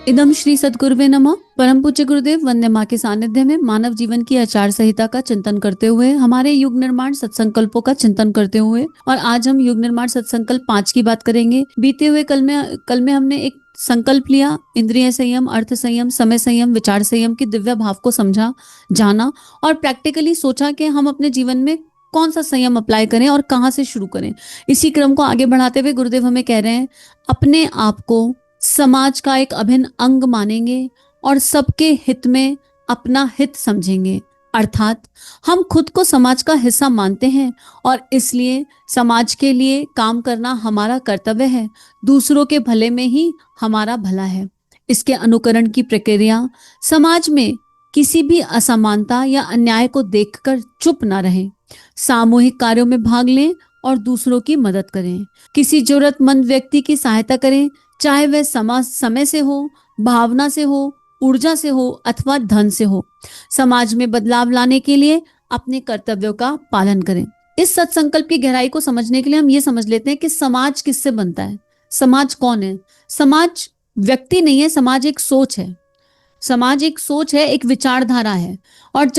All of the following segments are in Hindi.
इदम श्री सद्गुरुवे नमः। परम पूज्य गुरुदेव वंदे माँ के सानिध्य में मानव जीवन की आचार संहिता का चिंतन करते हुए, हमारे युग निर्माण सत्संकल्पों का चिंतन करते हुए, और आज हम युग निर्माण सत्संकल्प 5 की बात करेंगे। बीते हुए कल में हमने एक संकल्प लिया, इंद्रिय संयम, अर्थ संयम, समय संयम, विचार संयम की दिव्य भाव को समझा, जाना और प्रैक्टिकली सोचा कि हम अपने जीवन में कौन सा संयम अप्लाई करें और कहाँ से शुरू करें। इसी क्रम को आगे बढ़ाते हुए गुरुदेव हमें कह रहे हैं, अपने आप को समाज का एक अभिन्न अंग मानेंगे और सबके हित में अपना हित समझेंगे। अर्थात हम खुद को समाज का हिस्सा मानते हैं और इसलिए समाज के लिए काम करना हमारा कर्तव्य है। दूसरों के भले में ही हमारा भला है। इसके अनुकरण की प्रक्रिया, समाज में किसी भी असमानता या अन्याय को देखकर चुप न रहें, सामूहिक कार्यों में भाग लें और दूसरों की मदद करें। किसी जरूरतमंद व्यक्ति की सहायता करें, चाहे वह समय से हो, भावना से हो, ऊर्जा से हो अथवा धन से हो। समाज में बदलाव लाने के लिए अपने कर्तव्यों का पालन करें। इस सत्संकल्प की गहराई को समझने के लिए हम ये समझ लेते हैं कि समाज किससे बनता है। समाज कौन है? समाज व्यक्ति नहीं है, समाज एक सोच है। समाज एक सोच है, एक विचारधारा है। और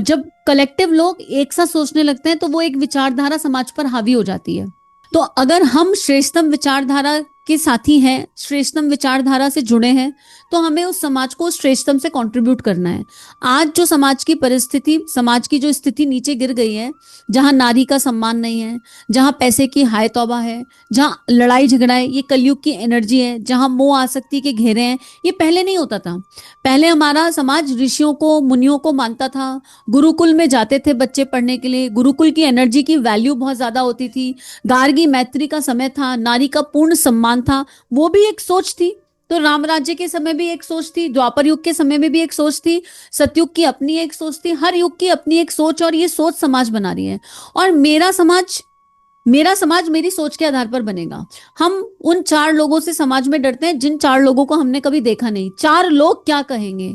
जब कलेक्टिव लोग एक साथ सोचने लगते हैं तो वो एक विचारधारा समाज पर हावी हो जाती है। तो अगर हम श्रेष्ठतम विचारधारा के साथी हैं, श्रेष्ठतम विचारधारा से जुड़े हैं, तो हमें उस समाज को श्रेष्ठतम से कंट्रीब्यूट करना है। आज जो समाज की परिस्थिति, समाज की जो स्थिति नीचे गिर गई है, जहां नारी का सम्मान नहीं है, जहां पैसे की हाय तौबा है, जहां लड़ाई झगड़ा है, ये कलयुग की एनर्जी है, जहां मोह आसक्ति के घेरे हैं, ये पहले नहीं होता था। पहले हमारा समाज ऋषियों को, मुनियों को मानता था। गुरुकुल में जाते थे बच्चे पढ़ने के लिए। गुरुकुल की एनर्जी की वैल्यू बहुत ज्यादा होती थी। गार्गी मैत्री का समय था, नारी का पूर्ण सम्मान था। वो भी एक सोच थी। तो राम राज्य के समय भी एक सोच थी, द्वापर युग के समय में भी एक सोच थी, सतयुग की अपनी एक सोच थी, हर युग की अपनी एक सोच, और ये सोच समाज बना रही है। और मेरा समाज मेरी सोच के आधार पर बनेगा। हम उन 4 लोगों से समाज में डरते हैं जिन 4 लोगों को हमने कभी देखा नहीं। 4 लोग क्या कहेंगे,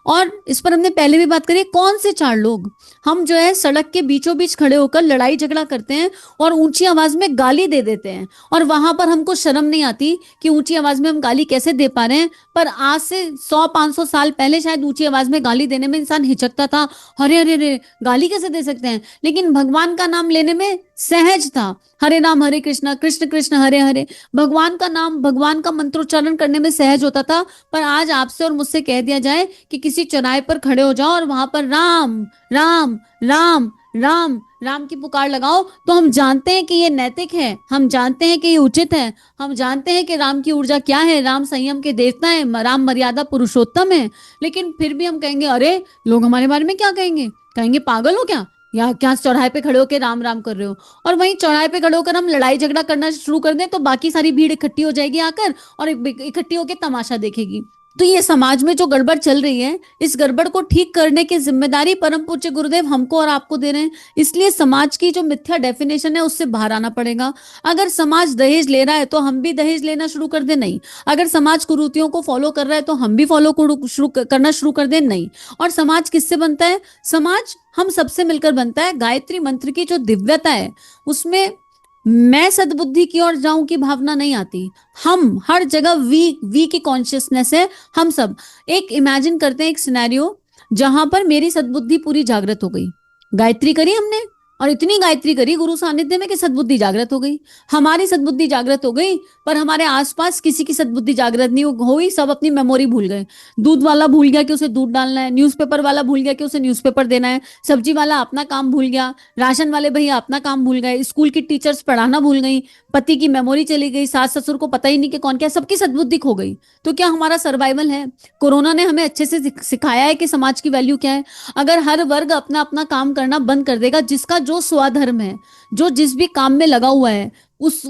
और इस पर हमने पहले भी बात करी। कौन से 4 लोग? हम जो है सड़क के बीचों बीच खड़े होकर लड़ाई झगड़ा करते हैं और ऊंची आवाज में गाली दे देते हैं, और वहां पर हमको शर्म नहीं आती कि ऊंची आवाज में हम गाली कैसे दे पा रहे हैं। पर आज से 100-500 साल पहले शायद ऊंची आवाज में गाली देने में इंसान हिचकता था। अरे अरे अरे, गाली कैसे दे सकते हैं? लेकिन भगवान का नाम लेने में सहज था। हरे राम हरे कृष्णा, कृष्ण कृष्ण हरे हरे। भगवान का नाम, भगवान का मंत्रोच्चारण करने में सहज होता था। पर आज आपसे और मुझसे कह दिया जाए कि किसी चौराहे पर खड़े हो जाओ और वहां पर राम राम राम राम राम की पुकार लगाओ, तो हम जानते हैं कि ये नैतिक है, हम जानते हैं कि ये उचित है, हम जानते हैं कि राम की ऊर्जा क्या है, राम संयम के देवता है, राम मर्यादा पुरुषोत्तम है। लेकिन फिर भी हम कहेंगे, अरे लोग हमारे बारे में क्या कहेंगे? कहेंगे पागल हो क्या, या क्या चौराहे पे खड़े होकर राम राम कर रहे हो। और वहीं चौराहे पे खड़े होकर हम लड़ाई झगड़ा करना शुरू कर दें तो बाकी सारी भीड़ इकट्ठी हो जाएगी आकर, और इकट्ठी होकर तमाशा देखेगी। तो ये समाज में जो गड़बड़ चल रही है, इस गड़बड़ को ठीक करने की जिम्मेदारी परम पूज्य गुरुदेव हमको और आपको दे रहे हैं। इसलिए समाज की जो मिथ्या डेफिनेशन है उससे बाहर आना पड़ेगा। अगर समाज दहेज ले रहा है तो हम भी दहेज लेना शुरू कर दे? नहीं। अगर समाज कुरीतियों को फॉलो कर रहा है तो हम भी फॉलो करना शुरू कर दे? नहीं। और समाज किससे बनता है? समाज हम सबसे मिलकर बनता है। गायत्री मंत्र की जो दिव्यता है उसमें मैं सद्बुद्धि की ओर जाऊं की भावना नहीं आती। हम हर जगह वी की कॉन्शियसनेस है। हम सब एक इमेजिन करते हैं, एक सिनेरियो जहां पर मेरी सद्बुद्धि पूरी जागृत हो गई। गायत्री करी हमने, और इतनी गायत्री करी गुरु सानिध्य में कि सद्बुद्धि जागृत हो गई। हमारी सद्बुद्धि जागृत हो गई, पर हमारे आसपास किसी की सद्बुद्धि जागृत नहीं हुई। सब अपनी मेमोरी भूल गए। दूध वाला भूल गया कि उसे दूध डालना है, न्यूज़पेपर वाला भूल गया कि उसे न्यूज़पेपर देना है, सब्जी वाला अपना काम भूल गया, राशन वाले भैया अपना काम भूल गए, स्कूल की टीचर्स पढ़ाना भूल गई, पति की मेमोरी चली गई, सास ससुर को पता ही नहीं कि कौन क्या, सबकी सद्बुद्धि खो गई। तो क्या हमारा सर्वाइवल है? कोरोना ने हमें अच्छे से सिखाया है कि समाज की वैल्यू क्या है। अगर हर वर्ग अपना अपना काम करना बंद कर देगा, जिसका जो स्वधर्म है, जो जिस भी काम में लगा हुआ है,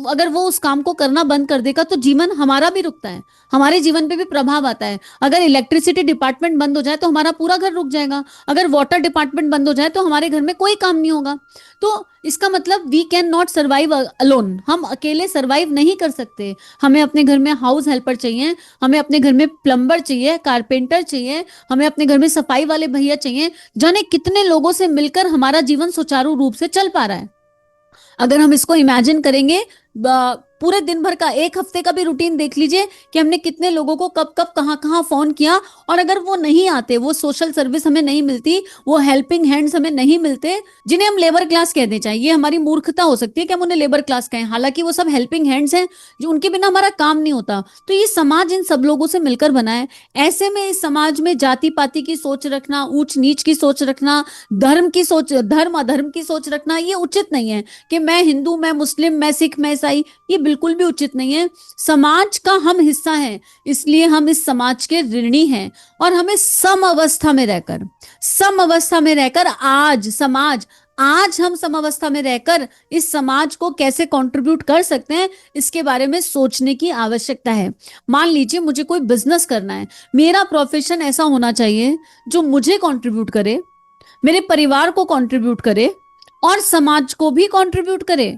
अगर वो उस काम को करना बंद कर देगा तो जीवन हमारा भी रुकता है, हमारे जीवन पे भी प्रभाव आता है। अगर इलेक्ट्रिसिटी डिपार्टमेंट बंद हो जाए तो हमारा पूरा घर रुक जाएगा। अगर वाटर डिपार्टमेंट बंद हो जाए तो हमारे घर में कोई काम नहीं होगा। तो इसका मतलब we can not survive alone. हम अकेले सर्वाइव नहीं कर सकते। हमें अपने घर में हाउस हेल्पर चाहिए, हमें अपने घर में प्लम्बर चाहिए, कारपेंटर चाहिए, हमें अपने घर में सफाई वाले भैया चाहिए। जाने कितने लोगों से मिलकर हमारा जीवन सुचारू रूप से चल पा रहा है। अगर हम इसको इमेजिन करेंगे पूरे दिन भर का, एक हफ्ते का भी रूटीन देख लीजिए कि हमने कितने लोगों को कब कब कहाँ कहाँ फोन किया, और अगर वो नहीं आते, वो सोशल सर्विस हमें नहीं मिलती, वो हेल्पिंग हैंड्स हमें नहीं मिलते, जिन्हें हम लेबर क्लास कह दें, चाहे ये हमारी मूर्खता हो सकती है कि हम उन्हें लेबर क्लास कहें, हालांकि वो सब हेल्पिंग हैंड्स हैं, जो उनके बिना हमारा काम नहीं होता। तो ये समाज इन सब लोगों से मिलकर बना है। ऐसे में इस समाज में जाति पाति की सोच रखना, ऊंच नीच की सोच रखना, धर्म की सोच, धर्म अधर्म की सोच रखना, ये उचित नहीं है कि मैं हिंदू, मैं मुस्लिम, मैं सिख, मैं ईसाई, ये बिल्कुल भी उचित नहीं है। समाज का हम हिस्सा है, इसलिए हम इस समाज के ऋणी हैं, और हमें सम अवस्था में रहकर, सम अवस्था में रहकर आज हम सम अवस्था में रहकर इस समाज को कैसे कंट्रीब्यूट कर सकते हैं, इसके बारे में सोचने की आवश्यकता है। मान लीजिए मुझे कोई बिजनेस करना है, मेरा प्रोफेशन ऐसा होना चाहिए जो मुझे कंट्रीब्यूट करे, मेरे परिवार को कंट्रीब्यूट करे, और समाज को भी कंट्रीब्यूट करे।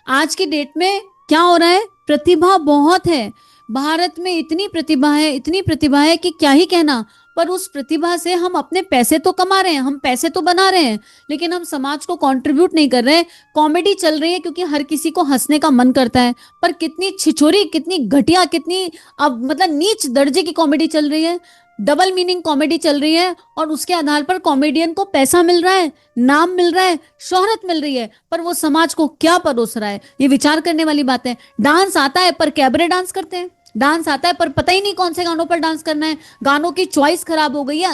आज की डेट में क्या हो रहा है, प्रतिभा बहुत है, भारत में इतनी प्रतिभा है, इतनी प्रतिभा है कि क्या ही कहना, पर उस प्रतिभा से हम अपने पैसे तो कमा रहे हैं, हम पैसे तो बना रहे हैं, लेकिन हम समाज को कंट्रीब्यूट नहीं कर रहे हैं। कॉमेडी चल रही है क्योंकि हर किसी को हंसने का मन करता है, पर कितनी छिछोरी, कितनी घटिया, कितनी अब मतलब नीच दर्जे की कॉमेडी चल रही है, डबल मीनिंग कॉमेडी चल रही है, और उसके आधार पर कॉमेडियन को पैसा मिल रहा है, नाम मिल रहा है, शोहरत मिल रही है, पर वो समाज को क्या परोस रहा है, ये विचार करने वाली बात है। डांस आता है पर कैबरे डांस करते हैं, डांस आता है पर पता ही नहीं कौन से गानों पर डांस करना है, गानों की चॉइस खराब हो गई है,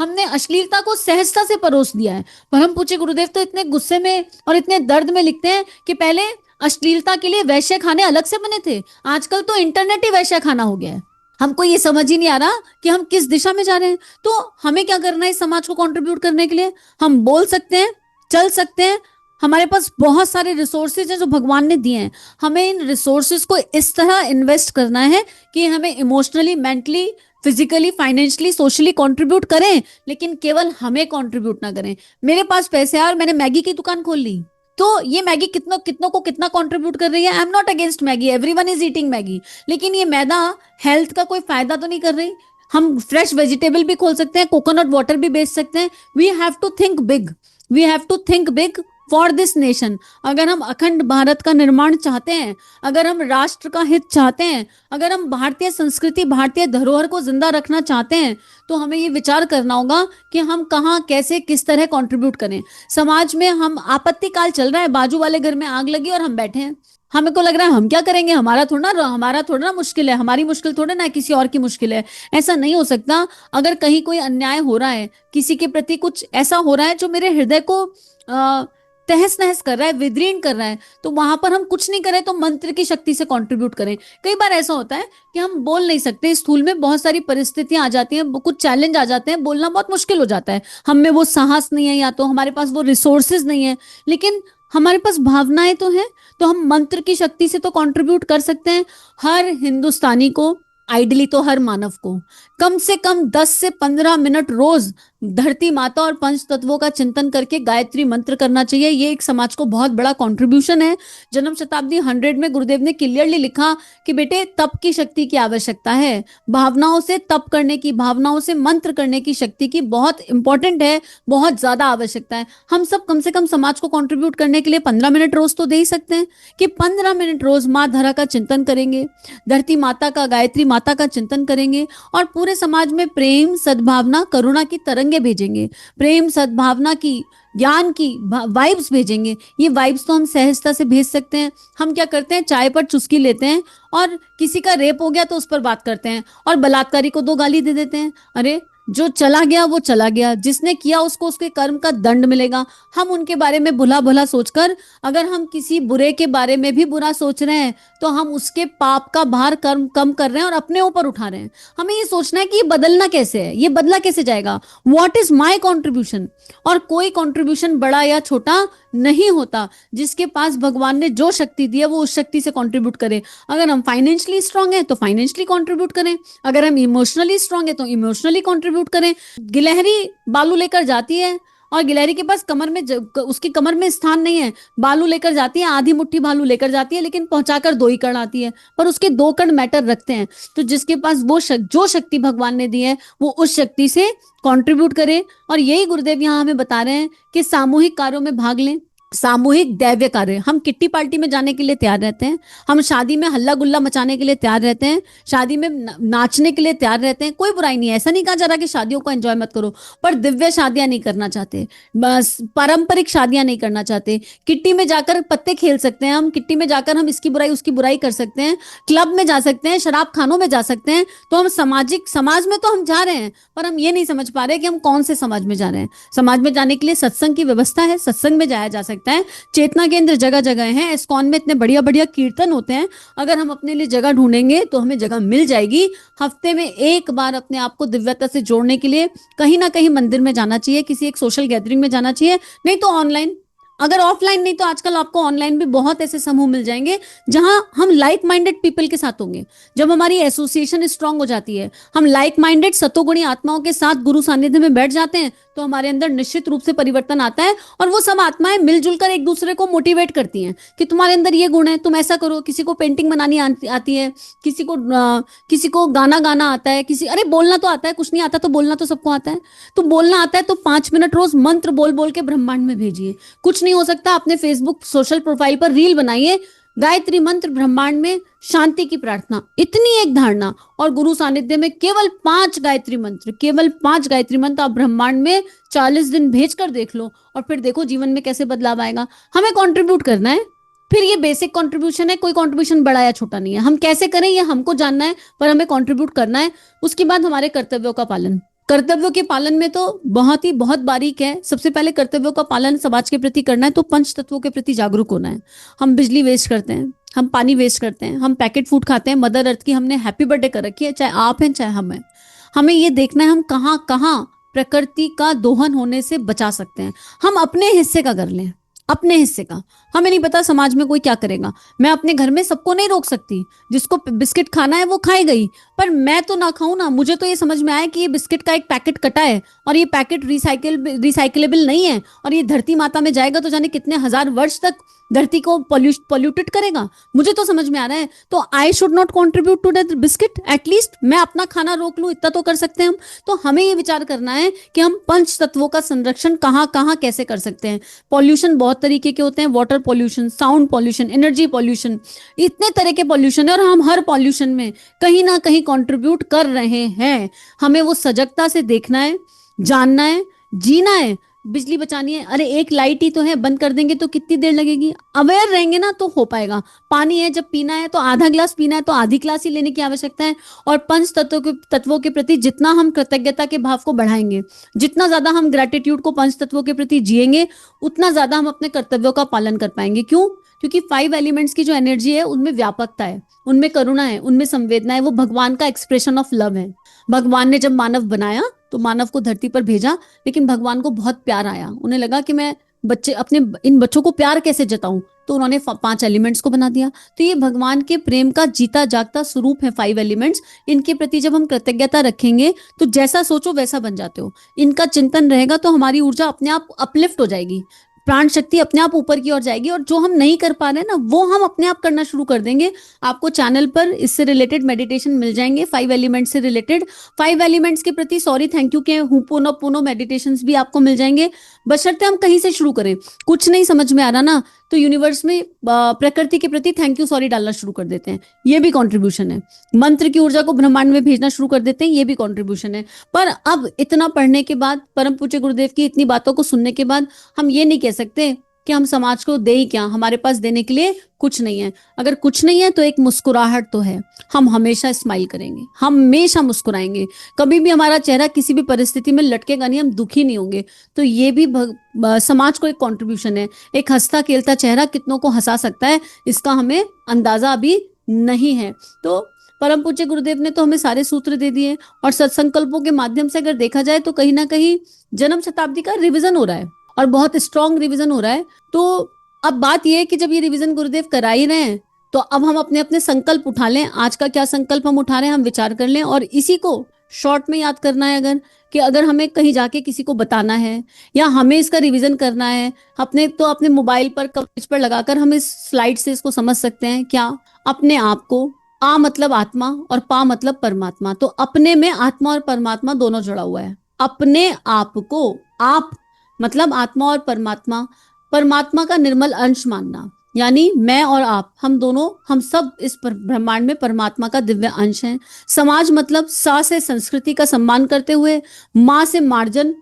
हमने अश्लीलता को सहजता से परोस दिया है। परम पूज्य गुरुदेव तो इतने गुस्से में और इतने दर्द में लिखते हैं कि पहले अश्लीलता के लिए वैश्य खाने अलग से बने थे, आजकल तो इंटरनेट ही वैश्य खाना हो गया है। हमको ये समझ ही नहीं आ रहा कि हम किस दिशा में जा रहे हैं। तो हमें क्या करना है इस समाज को कंट्रीब्यूट करने के लिए? हम बोल सकते हैं, चल सकते हैं, हमारे पास बहुत सारे रिसोर्सेज हैं जो भगवान ने दिए हैं। हमें इन रिसोर्सेज को इस तरह इन्वेस्ट करना है कि हमें emotionally, mentally, physically, financially, socially contribute करें, लेकिन केवल हमें कंट्रीब्यूट ना करें। मेरे पास पैसे हैं और मैंने मैगी की दुकान खोल ली, तो ये मैगी कितनों को कितना कंट्रीब्यूट कर रही है? I am not against Maggi, everyone is eating Maggi, लेकिन ये मैदा हेल्थ का कोई फायदा तो नहीं कर रही। हम फ्रेश वेजिटेबल भी खोल सकते हैं, कोकोनट वाटर भी बेच सकते हैं। We have to think big, we have to think big for this nation. अगर हम अखंड भारत का निर्माण चाहते हैं, अगर हम राष्ट्र का हित चाहते हैं, अगर हम भारतीय संस्कृति, भारतीय धरोहर को जिंदा रखना चाहते हैं, तो हमें ये विचार करना होगा कि हम कहाँ, कैसे, किस तरह कंट्रीब्यूट करें। समाज में हम आपत्ति काल चल रहा है, बाजू वाले घर में आग लगी और हम बैठे हैं, हमें को लग रहा है हम क्या करेंगे, हमारा थोड़ा ना मुश्किल है, हमारी मुश्किल थोड़ा ना किसी और की मुश्किल है। ऐसा नहीं हो सकता। अगर कहीं कोई अन्याय हो रहा है, किसी के प्रति कुछ ऐसा हो रहा है जो मेरे हृदय को तहस नहस कर रहा है, विदीर्ण कर रहा है, तो वहां पर हम कुछ नहीं करें तो मंत्र की शक्ति से कंट्रीब्यूट करें। कई बार ऐसा होता है कि हम बोल नहीं सकते, स्थूल में बहुत सारी परिस्थितियां आ जाती हैं, कुछ चैलेंज आ जाते हैं, बोलना बहुत मुश्किल हो जाता है, हम में वो साहस नहीं है, या तो हमारे पास वो रिसोर्सेज नहीं है, लेकिन हमारे पास भावनाएं तो हैं, तो हम मंत्र की शक्ति से तो कंट्रीब्यूट कर सकते हैं। हर हिंदुस्तानी को, आइडली तो हर मानव को, कम से कम 10 से 15 मिनट रोज धरती माता और पंच तत्वों का चिंतन करके गायत्री मंत्र करना चाहिए। ये एक समाज को बहुत बड़ा कंट्रीब्यूशन है। जन्म शताब्दी 100 में गुरुदेव ने क्लियरली लिखा कि बेटे तप की शक्ति की आवश्यकता है, भावनाओं से तप करने की, भावनाओं से मंत्र करने की शक्ति की बहुत इंपॉर्टेंट है, बहुत ज्यादा आवश्यकता है। हम सब कम से कम समाज को कंट्रीब्यूट करने के लिए 15 मिनट रोज तो दे ही सकते हैं कि 15 मिनट रोज माँ धरा का चिंतन करेंगे, धरती माता का, गायत्री माता का चिंतन करेंगे, और पूरे समाज में प्रेम, सद्भावना, करुणा की तरंगे भेजेंगे, प्रेम, सद्भावना की, ज्ञान की वाइब्स भेजेंगे। ये वाइब्स तो हम सहजता से भेज सकते हैं। हम क्या करते हैं, चाय पर चुस्की लेते हैं और किसी का रेप हो गया तो उस पर बात करते हैं, और बलात्कारी को 2 गाली दे देते हैं। अरे जो चला गया वो चला गया, जिसने किया उसको उसके कर्म का दंड मिलेगा। हम उनके बारे में भला भला सोचकर, अगर हम किसी बुरे के बारे में भी बुरा सोच रहे हैं तो हम उसके पाप का भार कर्म कम कर रहे हैं और अपने ऊपर उठा रहे हैं। हमें ये सोचना है कि ये बदलना कैसे है, ये बदला कैसे जाएगा, व्हाट इज माई कॉन्ट्रीब्यूशन। और कोई कॉन्ट्रीब्यूशन बड़ा या छोटा नहीं होता, जिसके पास भगवान ने जो शक्ति दी है वो उस शक्ति से कंट्रीब्यूट करे। अगर हम फाइनेंशियली स्ट्रांग है तो फाइनेंशियली कंट्रीब्यूट करें, अगर हम इमोशनली स्ट्रांग है तो इमोशनली कंट्रीब्यूट करें। गिलहरी बालू लेकर जाती है और गिलहरी के पास उसकी कमर में स्थान नहीं है, बालू लेकर जाती है, आधी मुट्ठी बालू लेकर जाती है, लेकिन पहुंचाकर 2 ही कण आती है, पर उसके 2 कण मैटर रखते हैं। तो जिसके पास वो जो शक्ति भगवान ने दी है वो उस शक्ति से कंट्रीब्यूट करे। और यही गुरुदेव यहाँ हमें बता रहे हैं कि सामूहिक कार्यों में भाग लें, सामूहिक दैव्य कार्य, हम किट्टी पार्टी में जाने के लिए तैयार रहते हैं, हम शादी में हल्ला गुल्ला मचाने के लिए तैयार रहते हैं, शादी में नाचने के लिए तैयार रहते हैं, कोई बुराई नहीं है, ऐसा नहीं कहा जा रहा कि शादियों को एंजॉय मत करो, पर दिव्य शादियां नहीं करना चाहते, बस पारंपरिक शादियां नहीं करना चाहते। किट्टी में जाकर पत्ते खेल सकते हैं, हम किट्टी में जाकर हम इसकी बुराई उसकी बुराई कर सकते हैं, क्लब में जा सकते हैं, शराब खानों में जा सकते हैं, तो हम सामाजिक समाज में तो हम जा रहे हैं, पर हम ये नहीं समझ पा रहे कि हम कौन से समाज में जा रहे हैं। समाज में जाने के लिए सत्संग की व्यवस्था है, सत्संग में जाया जा सकता है, चेतना केंद्र जगह जगह हैं, इस्कॉन में इतने बढ़िया बढ़िया कीर्तन होते हैं, अगर हम अपने लिए जगह ढूंढेंगे तो हमें जगह मिल जाएगी। हफ्ते में एक बार अपने आप को दिव्यता से जोड़ने के लिए कहीं ना कहीं मंदिर में जाना चाहिए, किसी एक सोशल गैदरिंग में जाना चाहिए, नहीं तो ऑनलाइन, अगर ऑफलाइन नहीं तो आजकल आपको ऑनलाइन भी बहुत ऐसे समूह मिल जाएंगे जहां हम लाइक माइंडेड पीपल के साथ होंगे। जब हमारी एसोसिएशन स्ट्रांग हो जाती है, हम लाइक माइंडेड सतोगुणी आत्माओं के साथ गुरु सानिध्य में बैठ जाते हैं, तो हमारे अंदर निश्चित रूप से परिवर्तन आता है, और वो सब आत्माएं मिलजुल कर एक दूसरे को मोटिवेट करती हैं कि तुम्हारे अंदर ये गुण है, तुम ऐसा करो। किसी को पेंटिंग बनानी आती है, किसी को गाना गाना आता है, किसी अरे बोलना तो आता है, कुछ नहीं आता तो बोलना तो सबको आता है। तो बोलना आता है तो 5 मिनट रोज मंत्र बोल बोल के ब्रह्मांड में भेजिए। कुछ नहीं हो सकता, अपने फेसबुक सोशल प्रोफाइल पर रील बनाइए, गायत्री मंत्र, ब्रह्मांड में शांति की प्रार्थना, इतनी एक धारणा, और गुरु सानिध्य में केवल 5 गायत्री मंत्र, केवल 5 गायत्री मंत्र आप ब्रह्मांड में 40 दिन भेज कर देख लो, और फिर देखो जीवन में कैसे बदलाव आएगा। हमें कंट्रीब्यूट करना है, फिर ये बेसिक कंट्रीब्यूशन है, कोई कंट्रीब्यूशन बड़ा या छोटा नहीं है, हम कैसे करें ये हमको जानना है, पर हमें कंट्रीब्यूट करना है। उसके बाद हमारे कर्तव्यों का पालन, कर्तव्यों के पालन में तो बहुत बारीक है। सबसे पहले कर्तव्यों का पालन समाज के प्रति करना है तो पंच तत्वों के प्रति जागरूक होना है। हम बिजली वेस्ट करते हैं, हम पानी वेस्ट करते हैं, हम पैकेट फूड खाते हैं, मदर अर्थ की हमने हैप्पी बर्थडे कर रखी है, चाहे आप हैं चाहे हम हैं। हमें ये देखना है हम कहाँ कहाँ प्रकृति का दोहन होने से बचा सकते हैं। हम अपने हिस्से का कर लें, अपने हिस्से का। हमें नहीं पता समाज में कोई क्या करेगा, मैं अपने घर में सबको नहीं रोक सकती, जिसको बिस्किट खाना है वो खाए गई, पर मैं तो ना खाऊं ना। मुझे तो ये समझ में आया कि ये बिस्किट का एक पैकेट कटा है और ये पैकेट रिसाइकलेबल नहीं है, और ये धरती माता में जाएगा तो जाने कितने हजार वर्ष तक धरती को पॉल्यूटेड करेगा। मुझे तो समझ में आ रहा है, तो I should not contribute to that biscuit, at least मैं अपना खाना रोक लूं, इतना तो कर सकते हैं हम। तो हमें ये विचार करना है कि हम पंच तत्वों का संरक्षण कहाँ कहाँ कैसे कर सकते हैं। पॉल्यूशन बहुत तरीके के होते हैं, water pollution, sound pollution, energy pollution, इतने तरह के पॉल्यूशन है, और हम हर पॉल्यूशन में कहीं ना कहीं कंट्रीब्यूट कर रहे हैं। हमें वो सजगता से देखना है, जानना है, जीना है। बिजली बचानी है, अरे एक लाइट ही तो है, बंद कर देंगे तो कितनी देर लगेगी। अवेयर रहेंगे ना तो हो पाएगा। पानी है, जब पीना है तो आधा ग्लास पीना है तो आधी ग्लास ही लेने की आवश्यकता है। और पंच तत्वों के प्रति जितना हम कृतज्ञता के भाव को बढ़ाएंगे, जितना ज्यादा हम ग्रेटिट्यूड को पंच तत्वों के प्रति जिएंगे, उतना ज्यादा हम अपने कर्तव्यों का पालन कर पाएंगे। क्यों? क्योंकि 5 एलिमेंट्स की जो एनर्जी है उनमें व्यापकता है, उनमें करुणा है, उनमें संवेदना है, वो भगवान का एक्सप्रेशन ऑफ लव है। भगवान ने जब मानव बनाया तो मानव को धरती पर भेजा, लेकिन भगवान को बहुत प्यार आया, उन्हें लगा कि मैं इन बच्चों को प्यार कैसे जताऊं, तो उन्होंने 5 एलिमेंट्स को बना दिया। तो ये भगवान के प्रेम का जीता जागता स्वरूप है 5 एलिमेंट्स। इनके प्रति जब हम कृतज्ञता रखेंगे तो जैसा सोचो वैसा बन जाते हो। इनका चिंतन रहेगा तो हमारी ऊर्जा अपने आप अपलिफ्ट हो जाएगी, प्राण शक्ति अपने आप ऊपर की ओर जाएगी, और जो हम नहीं कर पा रहे ना वो हम अपने आप करना शुरू कर देंगे। आपको चैनल पर इससे रिलेटेड मेडिटेशन मिल जाएंगे, 5 एलिमेंट्स से रिलेटेड। 5 एलिमेंट्स के प्रति सॉरी थैंक यू के हुपोनोपोनो मेडिटेशन भी आपको मिल जाएंगे, बशर्ते हम कहीं से शुरू करें। कुछ नहीं समझ में आ रहा ना, तो यूनिवर्स में प्रकृति के प्रति थैंक यू सॉरी डालना शुरू कर देते हैं, ये भी कंट्रीब्यूशन है। मंत्र की ऊर्जा को ब्रह्मांड में भेजना शुरू कर देते हैं, ये भी कंट्रीब्यूशन है। पर अब इतना पढ़ने के बाद, परम पूज्य गुरुदेव की इतनी बातों को सुनने के बाद, हम ये नहीं कह सकते कि हम समाज को दे ही क्या, हमारे पास देने के लिए कुछ नहीं है। अगर कुछ नहीं है तो एक मुस्कुराहट तो है, हम हमेशा स्माइल करेंगे, हमेशा मुस्कुराएंगे, कभी भी हमारा चेहरा किसी भी परिस्थिति में लटकेगा नहीं, हम दुखी नहीं होंगे। तो ये भी समाज को एक कंट्रीब्यूशन है। एक हंसता खेलता चेहरा कितनों को हंसा सकता है, इसका हमें अंदाजा अभी नहीं है। तो परम पूज्य गुरुदेव ने तो हमें सारे सूत्र दे दिए, और सत्संकल्पों के माध्यम से अगर देखा जाए तो कहीं ना कहीं जन्म शताब्दी का रिविजन हो रहा है, और बहुत स्ट्रॉन्ग रिवीजन हो रहा है। तो अब बात यह है कि जब ये रिवीजन गुरुदेव करा ही रहे हैं, तो अब हम अपने अपने संकल्प उठा लें। आज का क्या संकल्प हम उठा रहे हैं, हम विचार कर लें, और इसी को शॉर्ट में याद करना है। अगर हमें कहीं जाके किसी को बताना है या हमें इसका रिवीजन करना है, अपने मोबाइल पर कवरेज पर लगाकर हम इस स्लाइड से इसको समझ सकते हैं। क्या? अपने आप को, आ मतलब आत्मा और पा मतलब परमात्मा, तो अपने में आत्मा और परमात्मा दोनों जुड़ा हुआ है। अपने आप को, आप मतलब आत्मा और परमात्मा, परमात्मा का निर्मल अंश मानना, यानी मैं और आप, हम दोनों, हम सब इस ब्रह्मांड में परमात्मा का दिव्य अंश हैं। समाज मतलब सा से संस्कृति का सम्मान करते हुए, माँ से मार्जन।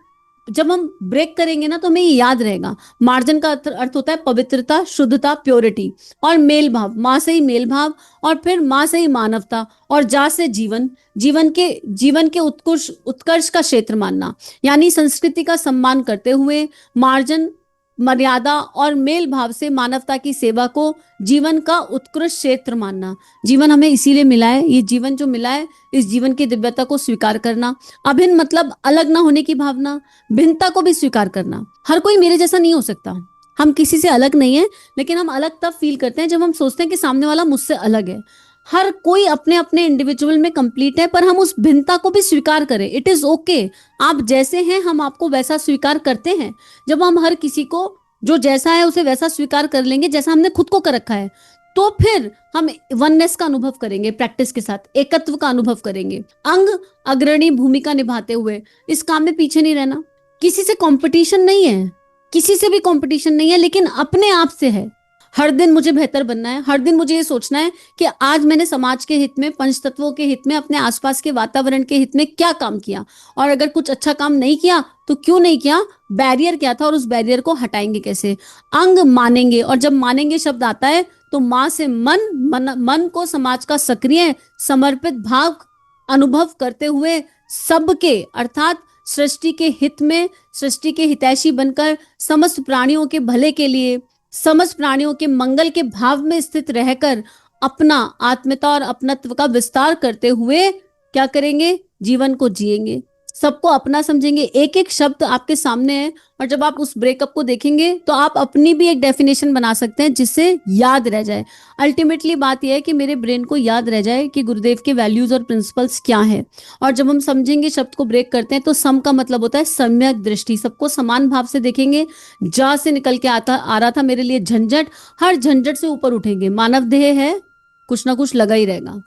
जब हम ब्रेक करेंगे ना तो हमें ये याद रहेगा, मार्जन का अर्थ होता है पवित्रता, शुद्धता, प्योरिटी। और मेल भाव, माँ से ही मेल भाव, और फिर माँ से ही मानवता, और जा से जीवन, जीवन के उत्कर्ष का क्षेत्र मानना, यानी संस्कृति का सम्मान करते हुए मार्जन, मर्यादा और मेल भाव से मानवता की सेवा को जीवन का उत्कृष्ट क्षेत्र मानना। जीवन हमें इसीलिए मिला है, ये जीवन जो मिला है, इस जीवन की दिव्यता को स्वीकार करना। अभिन्न मतलब अलग ना होने की भावना, भिन्नता को भी स्वीकार करना। हर कोई मेरे जैसा नहीं हो सकता, हम किसी से अलग नहीं है, लेकिन हम अलग तब फील करते हैं जब हम सोचते हैं कि सामने वाला मुझसे अलग है। हर कोई अपने अपने इंडिविजुअल में कंप्लीट है, पर हम उस भिन्नता को भी स्वीकार करें। इट इज ओके, आप जैसे हैं हम आपको वैसा स्वीकार करते हैं। जब हम हर किसी को जो जैसा है उसे वैसा स्वीकार कर लेंगे जैसा हमने खुद को कर रखा है, तो फिर हम वननेस का अनुभव करेंगे, प्रैक्टिस के साथ एकत्व का अनुभव करेंगे। अंग अग्रणी भूमिका निभाते हुए इस काम में पीछे नहीं रहना। किसी से कंपटीशन नहीं है, किसी से भी कंपटीशन नहीं है, लेकिन अपने आप से है। हर दिन मुझे बेहतर बनना है, हर दिन मुझे ये सोचना है कि आज मैंने समाज के हित में, पंच तत्वों के हित में, अपने आसपास के वातावरण के हित में क्या काम किया, और अगर कुछ अच्छा काम नहीं किया तो क्यों नहीं किया, बैरियर क्या था और उस बैरियर को हटाएंगे कैसे। अंग मानेंगे, और जब मानेंगे शब्द आता है तो मां से मन को समाज का सक्रिय समर्पित भाव अनुभव करते हुए सबके अर्थात सृष्टि के हित में, सृष्टि के हितैषी बनकर समस्त प्राणियों के भले के लिए, समस्त प्राणियों के मंगल के भाव में स्थित रहकर अपना आत्मीयता और अपनत्व का विस्तार करते हुए क्या करेंगे, जीवन को जिएंगे, सबको अपना समझेंगे। एक एक शब्द आपके सामने है, और जब आप उस ब्रेकअप को देखेंगे तो आप अपनी भी एक डेफिनेशन बना सकते हैं जिससे याद रह जाए। अल्टीमेटली बात यह है कि मेरे ब्रेन को याद रह जाए कि गुरुदेव के वैल्यूज और प्रिंसिपल्स क्या है। और जब हम समझेंगे, शब्द को ब्रेक करते हैं, तो सम का मतलब होता है सम्यक दृष्टि, सबको समान भाव से देखेंगे। जा से निकल के आ रहा था मेरे लिए झंझट, हर झंझट से ऊपर उठेंगे। मानव देह है, कुछ ना कुछ लगा ही रहेगा।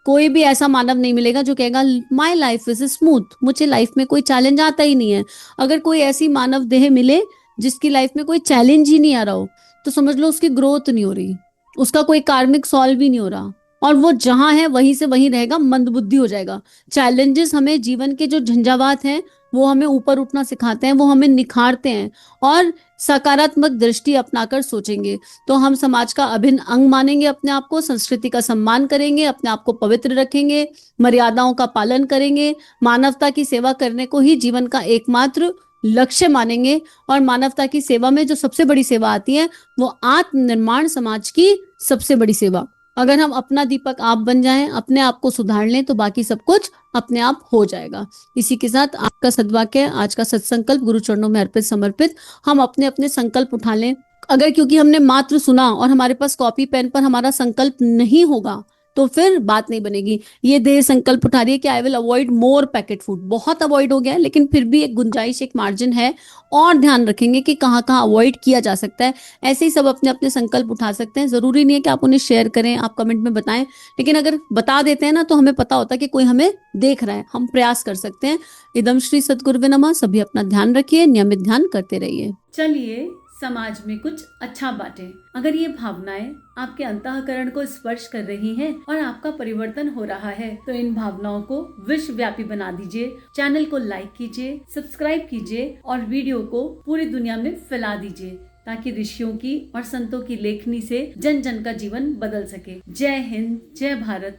कोई भी ऐसा मानव नहीं मिलेगा जो कहेगा माई लाइफ इज स्मूथ, मुझे लाइफ में कोई चैलेंज आता ही नहीं है। अगर कोई ऐसी मानव देह मिले जिसकी लाइफ में कोई चैलेंज ही नहीं आ रहा हो, तो समझ लो उसकी ग्रोथ नहीं हो रही, उसका कोई कार्मिक सॉल्व ही नहीं हो रहा, और वो जहां है वहीं से वहीं रहेगा, मंदबुद्धि हो जाएगा। चैलेंजेस हमें जीवन के जो झंझावात हैं वो हमें ऊपर उठना सिखाते हैं, वो हमें निखारते हैं, और सकारात्मक दृष्टि अपनाकर सोचेंगे तो हम समाज का अभिन्न अंग मानेंगे अपने आप को, संस्कृति का सम्मान करेंगे, अपने आप को पवित्र रखेंगे, मर्यादाओं का पालन करेंगे, मानवता की सेवा करने को ही जीवन का एकमात्र लक्ष्य मानेंगे। और मानवता की सेवा में जो सबसे बड़ी सेवा आती है वो आत्मनिर्माण, समाज की सबसे बड़ी सेवा। अगर हम अपना दीपक आप बन जाएं, अपने आप को सुधार लें, तो बाकी सब कुछ अपने आप हो जाएगा। इसी के साथ आपका सद्वाक्य, आज का सत्संकल्प गुरु चरणों में अर्पित समर्पित। हम अपने अपने संकल्प उठा लें। अगर क्योंकि हमने मात्र सुना और हमारे पास कॉपी पेन पर हमारा संकल्प नहीं होगा तो फिर बात नहीं बनेगी। ये देह संकल्प उठा रही है कि I will avoid more packet food. बहुत अवॉइड हो गया है, लेकिन फिर भी एक गुंजाइश, एक मार्जिन है, और ध्यान रखेंगे कि कहाँ कहाँ अवॉइड किया जा सकता है। ऐसे ही सब अपने अपने संकल्प उठा सकते हैं। जरूरी नहीं है कि आप उन्हें शेयर करें, आप कमेंट में बताएं, लेकिन अगर बता देते हैं ना तो हमें पता होता है कि कोई हमें देख रहा है, हम प्रयास कर सकते हैं। इदम श्री सद्गुरुवे नमः। सभी अपना ध्यान रखिए, नियमित ध्यान करते रहिए। चलिए समाज में कुछ अच्छा बांटे। अगर ये भावनाएं आपके अंतःकरण को स्पर्श कर रही हैं और आपका परिवर्तन हो रहा है, तो इन भावनाओं को विश्वव्यापी बना दीजिए। चैनल को लाइक कीजिए, सब्सक्राइब कीजिए, और वीडियो को पूरी दुनिया में फैला दीजिए, ताकि ऋषियों की और संतों की लेखनी से जन जन का जीवन बदल सके। जय हिंद, जय भारत।